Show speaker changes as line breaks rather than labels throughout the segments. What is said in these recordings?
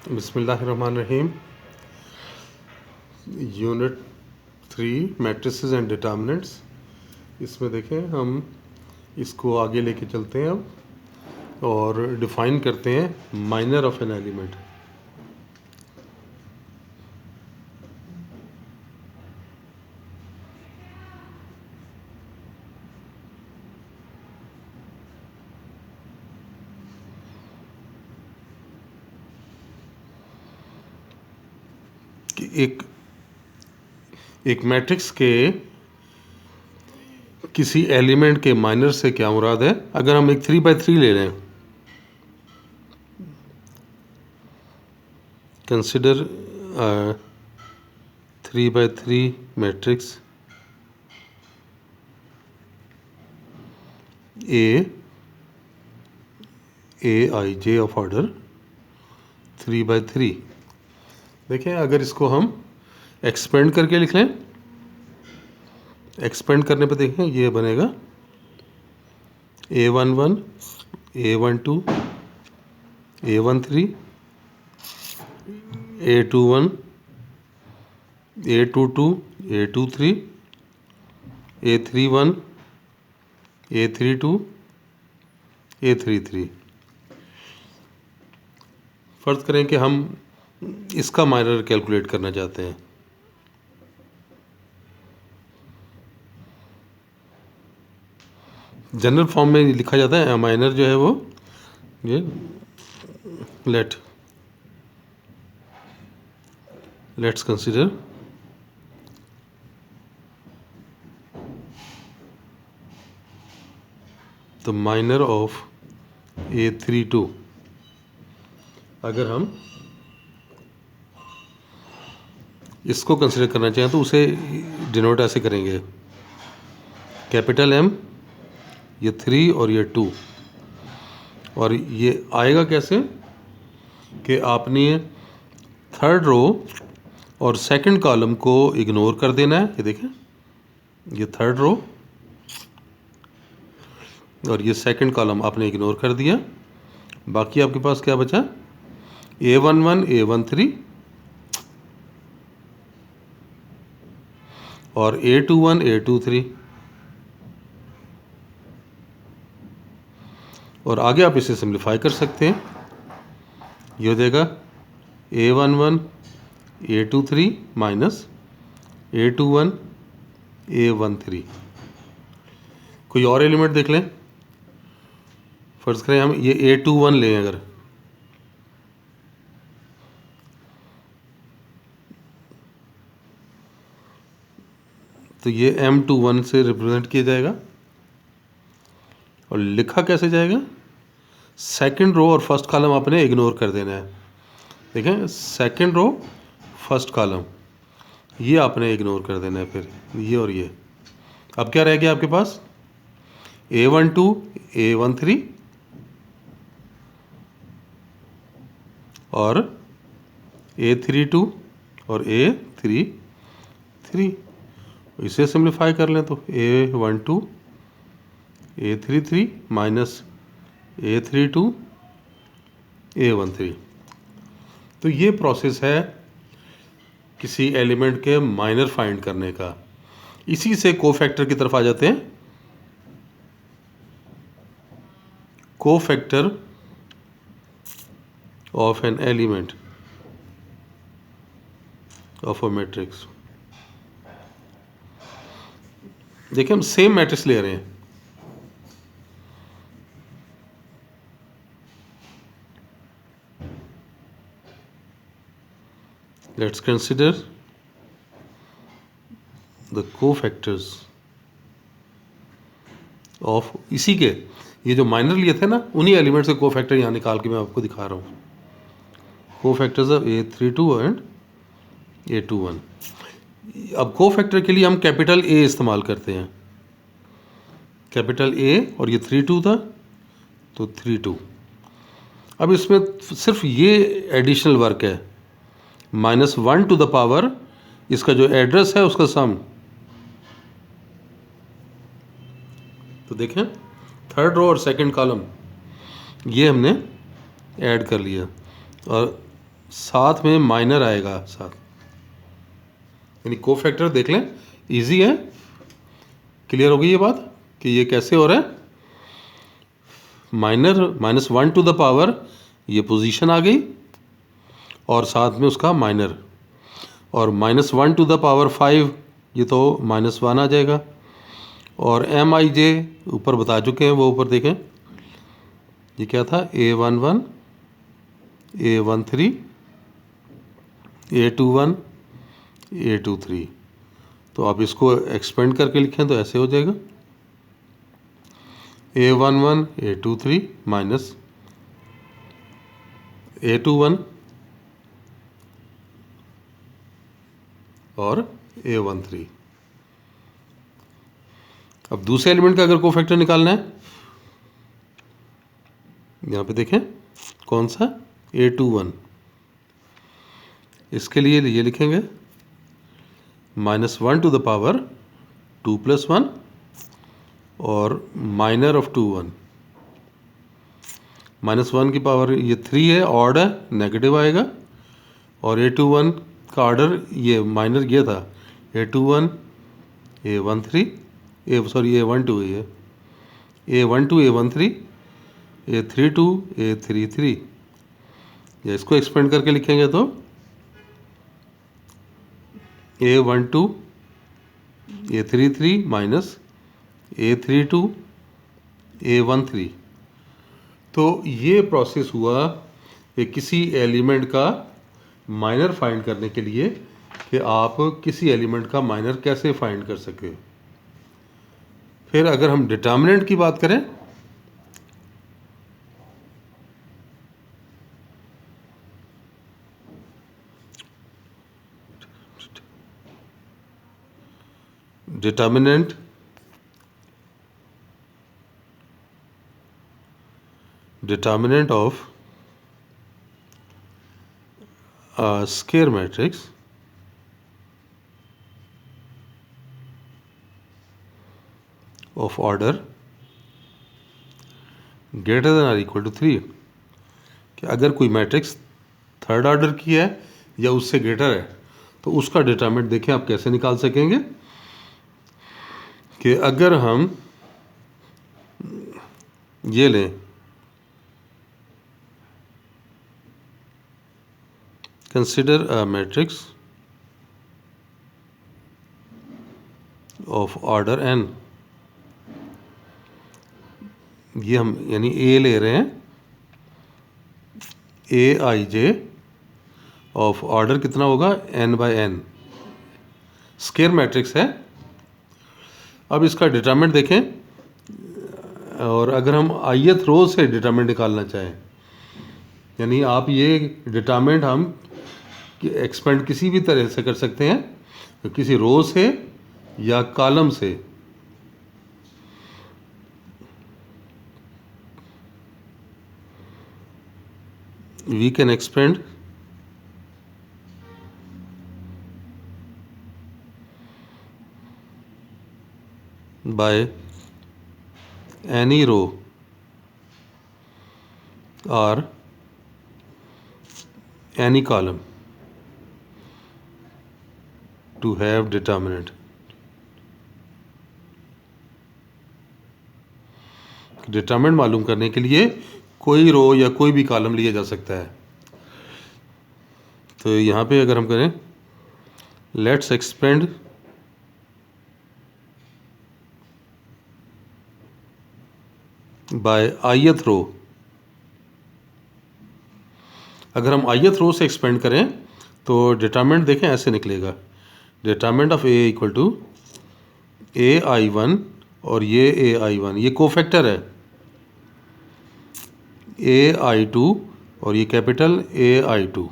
बिस्मिल्लाहिर्रहमानिर्रहीम। Unit 3 matrices and determinants. इसमें देखें हम इसको आगे लेके चलते हैं अब और डिफ़ाइन करते हैं माइनर ऑफ एन एलिमेंट। कि एक मैट्रिक्स के किसी एलिमेंट के माइनर से क्या मुराद है। अगर हम एक 3x3 ले लें, consider 3x3 matrix Aij of order 3x3। देखें, अगर इसको हम एक्सपेंड करके लिख लें, एक्सपेंड करने पे देखें ये बनेगा A11, A12, A13, A21, A22, A23, A31, A32, A33। फ़र्ज़ करें कि हम इसका माइनर कैलकुलेट करना चाहते हैं। जनरल फॉर्म में लिखा जाता है माइनर जो है वो ये let's consider the minor of A32। अगर हम इसको कंसीडर करना चाहें तो उसे डिनोट ऐसे करेंगे, कैपिटल M, ये 3 और ये 2। और ये आएगा कैसे कि आपने थर्ड रो और सेकंड कॉलम को इग्नोर कर देना है। ये देखें, ये थर्ड रो और ये सेकंड कॉलम आपने इग्नोर कर दिया। बाकी आपके पास क्या बचा, A11, A13 और A21, A23। और आगे आप इसे सिंप्लीफाई कर सकते हैं। ये हो जाएगा A11, A23 minus A21, A13। कोई और एलिमेंट देख लें। फर्ज करें हम ये A21 लें, अगर तो ये M21 से रिप्रेजेंट किया जाएगा। और लिखा कैसे जाएगा, सेकंड रो और फर्स्ट कॉलम आपने इग्नोर कर देना है। देखें, सेकंड रो फर्स्ट कॉलम ये आपने इग्नोर कर देना है, फिर ये और ये। अब क्या रह गया आपके पास, A12, A13 और A32 और A33। इसे सिंप्लीफाई कर लें तो A12, A33 minus A32, A13। तो ये प्रोसेस है किसी एलिमेंट के माइनर फाइंड करने का। इसी से कोफैक्टर की तरफ आ जाते हैं। Cofactor of an element of a matrix. देखिए, हम सेम मैट्रिक्स ले रहे हैं। Let's consider the cofactors of, इसी के ये जो माइनर लिए थे ना, उन्हीं एलिमेंट्स के कोफैक्टर यहाँ निकाल के मैं आपको दिखा रहा हूँ। Cofactors of A32 and A21। अब कोफैक्टर के लिए हम कैपिटल A इस्तेमाल करते हैं, कैपिटल A, और ये 32 था तो 32। अब इसमें सिर्फ ये एडिशनल वर्क है, -1 टू द पावर इसका जो एड्रेस है उसका सम। तो देखें, थर्ड रो और सेकंड कॉलम ये हमने ऐड कर लिया और साथ में माइनर आएगा साथ, यानी कोफैक्टर देख लें, इजी है। क्लियर हो गई ये बात कि ये कैसे हो रहा है? माइनर -1 टू द पावर, ये पोजीशन आ गई और साथ में उसका माइनर, और -1 टू द पावर 5 ये तो -1 आ जाएगा। और MIJ ऊपर बता चुके हैं, वो ऊपर देखें, ये क्या था? A11, A13, A21, A23। तो आप इसको एक्सपेंड करके लिखें तो ऐसे हो जाएगा, A11 A23 माइनस A21 और A13। अब दूसरे एलिमेंट का अगर कोफैक्टर निकालना है, यहाँ पे देखें कौन सा, A21। इसके लिए ये लिखेंगे -1 टू द पावर 2 + 1 और माइनर ऑफ 2 1। -1 की पावर ये 3 है, ऑड है, नेगेटिव आएगा। और A21 का ऑर्डर ये माइनर ये था, A21 A13 A12 ये A12 A13 A32 A33। या इसको एक्सपेंड करके लिखेंगे तो A12 A33 minus A32 A13। तो ये प्रोसेस हुआ कि किसी एलिमेंट का माइनर फाइंड करने के लिए, कि आप किसी एलिमेंट का माइनर कैसे फाइंड कर सके। फिर अगर हम डिटर्मिनेंट की बात करें, determinant of a square matrix of order greater than or equal to 3, कि अगर कोई मैट्रिक्स थर्ड ऑर्डर की है या उससे ग्रेटर है तो उसका डिटरमिनेंट देखें आप कैसे निकाल सकेंगे। कि अगर हम ये लें, consider a matrix of order n, ये हम यानी A ले रहे हैं, AIJ ऑफ ऑर्डर कितना होगा, n/n, स्क्वायर मैट्रिक्स है। अब इसका डिटरमिनेंट देखें, और अगर हम ith रो से डिटरमिनेंट निकालना चाहें, यानी आप ये डिटरमिनेंट हम एक्सपेंड किसी भी तरह से कर सकते हैं, तो किसी रो से या कॉलम से। We can expand by any row और any column to have determinant। Determinant मालूम करने के लिए कोई रो या कोई भी कॉलम लिया जा सकता है। तो यहाँ पे अगर हम करें, लेट्स एक्सपेंड बाय ith रो। अगर हम ith रो से एक्सपेंड करें तो डिटरमिनेंट देखें ऐसे निकलेगा, determinant of A equal to AI1 और ये AI1, ये कोफैक्टर है, AI2 और ये कैपिटल AI2,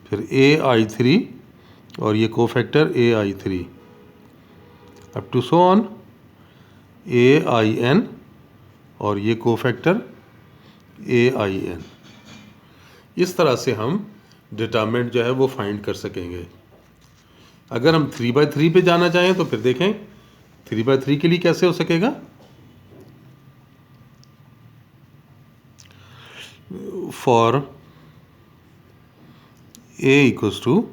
फिर AI3 और ये cofactor AI3, up to so on AIN और ये कोफैक्टर AIN। इस तरह से हम डिटरमिनेंट जो है वो फाइंड कर सकेंगे। अगर हम 3/3 पे जाना चाहें तो फिर देखें 3/3 के लिए कैसे हो सकेगा। For A equals to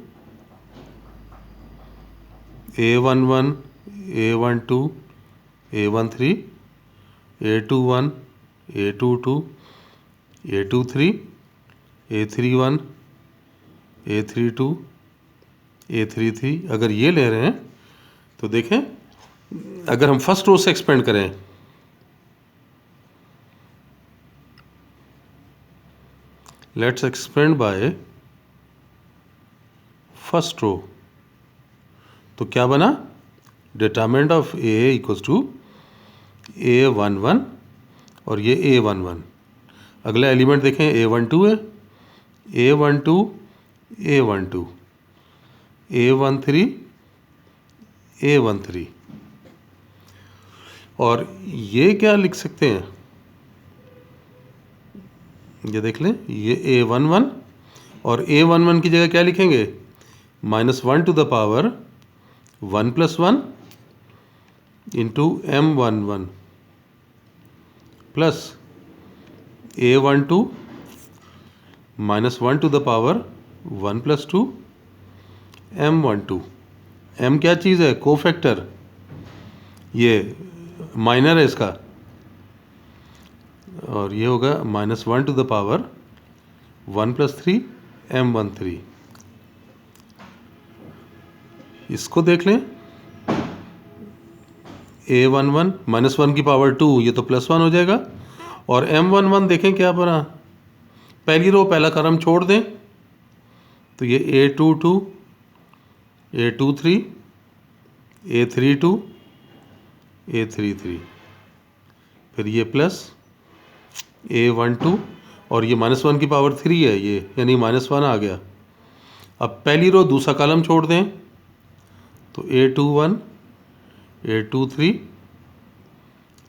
A11, A12, A13, A21, A22, A23, A31, A32, A33। अगर ये ले रहे हैं तो देखें, अगर हम फर्स्ट रो से एक्सपेंड करें, let's expand by first row, तो क्या बना? Determinant of A equals to A11 और ये A11। अगला एलिमेंट देखें, A12 है, A12, A12, A13, A13। और ये क्या लिख सकते हैं, ये देख लें, ये A11 और A11 की जगह क्या लिखेंगे? -1 to the power 1 + 1 into M11 plus A12 -1 to the power 1 + 2 M12। M क्या चीज़ है? कोफैक्टर, ये माइनर है इसका, और ये होगा -1 टू द पावर 1 + 3 M13। इसको देख लें, A11 -1 की पावर 2, ये तो +1 हो जाएगा। और M11 देखें क्या बना, पहली रो पहला कॉलम छोड़ दें तो ये A22, A23, A32, A33, फिर ये प्लस A12 और ये -1 की पावर 3 है ये, यानी -1 आ गया। अब पहली रो दूसरा कॉलम छोड़ दें तो A21, A23,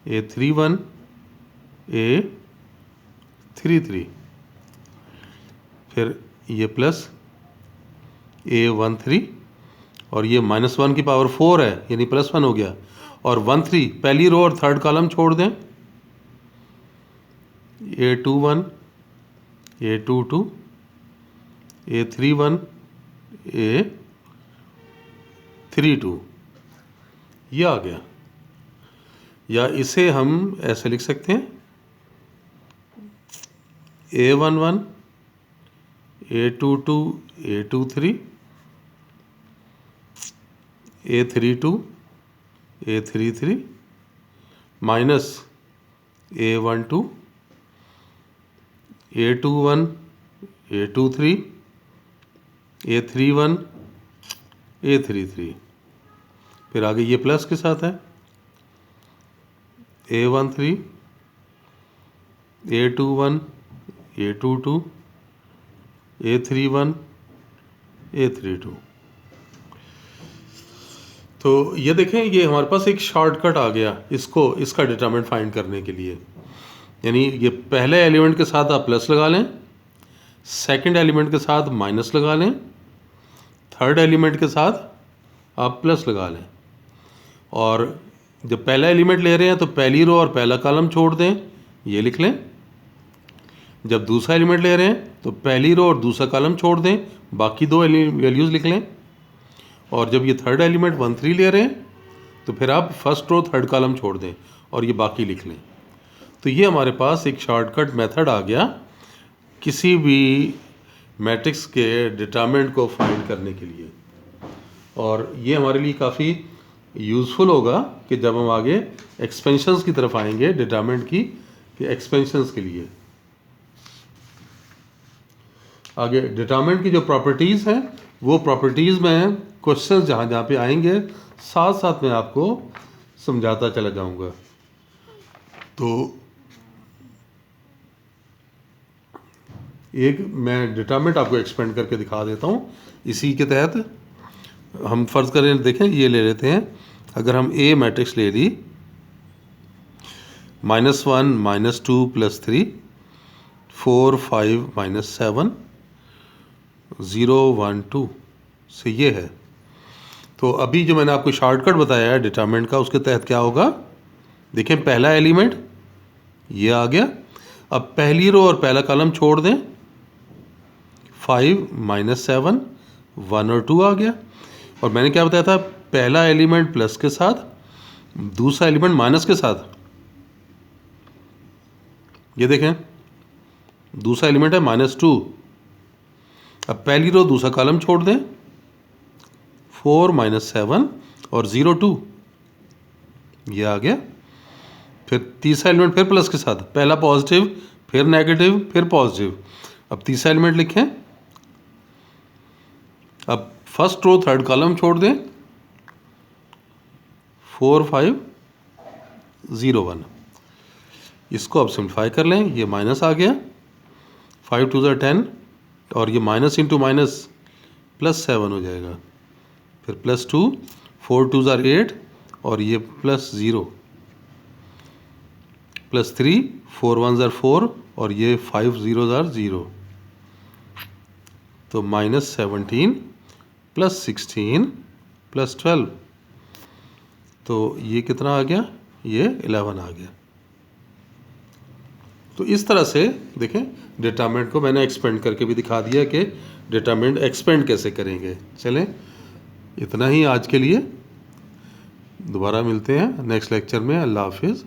A31, A33, फिर ये प्लस A13 और ये -1 की पावर 4 है, यानी +1 हो गया। और 13 पहली रो और थर्ड कॉलम छोड़ दें, A21, A22, A31, A32, ये आ गया। या इसे हम ऐसे लिख सकते हैं, A11, A22, A23, A32, A33 minus A12, A21, A23, A31, A33, फिर आगे ये प्लस के साथ है, A13, A21, A22, A31, A32। तो ये देखें, ये हमारे पास एक शॉर्टकट आ गया इसका डिटरमिनेंट फाइंड करने के लिए। यानी ये पहले एलिमेंट के साथ आप प्लस लगा लें, सेकंड एलिमेंट के साथ माइनस लगा लें, थर्ड एलिमेंट के साथ आप प्लस लगा लें। और जब पहला एलिमेंट ले रहे हैं तो पहली रो और पहला कॉलम छोड़ दें, ये लिख लें। जब दूसरा एलिमेंट ले रहे हैं तो पहली रो और दूसरा कॉलम छोड़ दें, बाकी दो वैल्यूज़ लिख लें। और जब ये थर्ड एलिमेंट 1, 3 ले रहे हैं तो फिर आप फर्स्ट रो थर्ड कॉलम छोड़ दें और ये बाकी लिख लें। तो ये हमारे पास एक शॉर्टकट मेथड आ गया किसी भी मैट्रिक्स के डिटरमिनेंट को फाइंड करने के लिए। और ये हमारे लिए काफ़ी यूज़फुल होगा कि जब हम आगे एक्सपेंशंस की तरफ आएंगे डिटरमिनेंट की एक्सपेंशंस के लिए। आगे डिटरमिनेंट की जो प्रॉपर्टीज़ हैं वो प्रॉपर्टीज़ में क्वेश्चन जहाँ जहाँ पे आएंगे साथ साथ मैं आपको समझाता चला जाऊँगा। तो एक मैं डिटरमिनेंट आपको एक्सपेंड करके दिखा देता हूँ। इसी के तहत हम फ़र्ज़ करें, देखें ये ले लेते हैं, अगर हम A मैट्रिक्स ले ली, -1, -2, +3, 4, 5, -7, 0, 1, 2 से ये है। तो अभी जो मैंने आपको शॉर्टकट बताया है डिटरमिनेंट का, उसके तहत क्या होगा, देखें पहला एलिमेंट ये आ गया। अब पहली रो और पहला कॉलम छोड़ दें, 5 माइनस 7, 1 और 2 आ गया। और मैंने क्या बताया था, पहला एलिमेंट प्लस के साथ, दूसरा एलिमेंट माइनस के साथ। ये देखें, दूसरा एलिमेंट है -2। अब पहली रो दूसरा कॉलम छोड़ दें, 4 माइनस 7 और 0 2, ये आ गया। फिर तीसरा एलिमेंट फिर प्लस के साथ, पहला पॉजिटिव, फिर नेगेटिव, फिर पॉजिटिव। अब तीसरा एलिमेंट लिखें। अब फर्स्ट रो थर्ड कॉलम छोड़ दें, 4 5 0 1। इसको अब सिंप्लीफाई कर लें, ये माइनस आ गया, 5 2 10, और ये माइनस इंटू माइनस +7 हो जाएगा। फिर +2, 4 2 8, और ये +0, +3, 4 1 4, और ये 5 0 0। तो -17 +16 +12, तो ये कितना आ गया, ये 11 आ गया। तो इस तरह से देखें, डिटरमिनेंट को मैंने एक्सपेंड करके भी दिखा दिया कि डिटरमिनेंट एक्सपेंड कैसे करेंगे। चलें, इतना ही आज के लिए, दोबारा मिलते हैं नेक्स्ट लेक्चर में। अल्लाह हाफिज़।